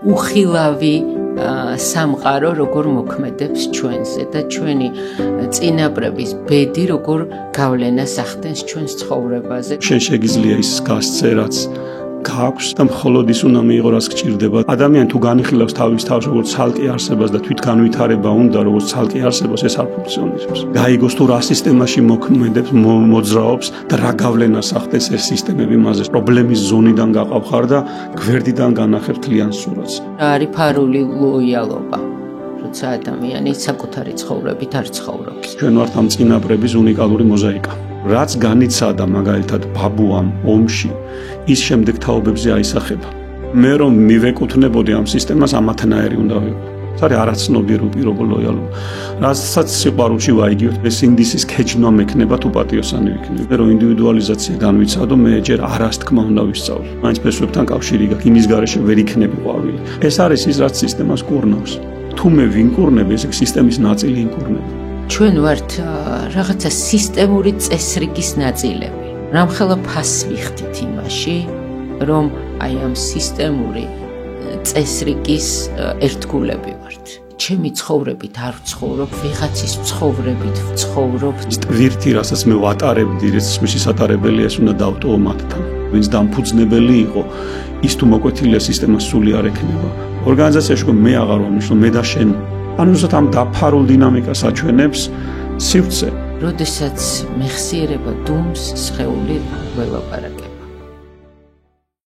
უხილავი სამყარო როგორ მოქმედებს ჩვენზე და ჩვენი წინაპრების ბედი როგორ გავლენას ახდენს ჩვენს ცხოვრებაზე. შენ შეგიძლია ის გასცე, რაც გააქვს და მხოლოდ ის უნდა მიიღო, რაც გჭირდება. ადამიანი თუ განიხილავს თავის თავს როგორც ცალკე არსებას და თვითგანვითარება უნდა როგორც ცალკე არსებას, ეს არ ფუნქციონირებს. გაიგოს თუ რა სისტემაში მოქმედებს, მოძრაობს და რა გავლენას ახდენს ეს სისტემები მასზე. პრობლემის ზონიდან გაყავხარ და გვერდიდან განახებ თლიან სურათს. რა არის ფარული ლოიალობა? როცა ადამიანი საკუთარი ცხოვრებით არ ცხოვრობს. ჩვენ ვართ ამ წინაპრების უნიკალური მოზაიკა. რაც განიცადა მაგალითად ბაბუამ ომში, ის შემდეგ თაობებზე აისახება. მე რომ მივეკუთვნებოდი ამ სისტემას, ამათნაირი უნდა ვიყო. ეს არის არაცნობიერო პირობო ლოიალობა. რასაც სიყვარულში ვაიგივთ, ეს ინდისის ქეჯნა მექნება თუ პატიოსანი ვიქნები. მე რომ ინდივიდუალიზაცია განვიცადო, მე ჯერ არას თქმა უნდა ვისწავლო. მაინც ფესვებთან კავშირი გაქვს, იმის გარეშე ვერ იქნები ყვავილი. ეს არის ის, რაც სისტემას კურნავს. თუ მე ვინკურნები, ეს სისტემის ნაწილი ინკურნება. ჩვენ ვართ რაღაცა სისტემური წესრიგის ნაწილები. რამხელა ფასს ვიხდით იმაში, რომ აი ამ სისტემური წესრიგის ერთგულები ვართ. ჩემი ცხოვრებით არ ვცხოვრობ, ვიღაცის ცხოვრებით ვცხოვრობ. ტვირთი, რასაც მე ვატარებდი, რისმის ატარებელია, ეს უნდა დავტოვო მათთან. ვინც დამფუძნებელი იყო, ის თუ მოკვეთილია სისტემას სული არ ექნება. ორგანიზაციაში მე აღარ ვამნიშნო, მე და შენ. ანუ ზუსტად ამ დაფარულ დინამიკას აჩვენებს სივრცე. როდესაც მეხსიერება დუმს, სხეული ველაპარაკს.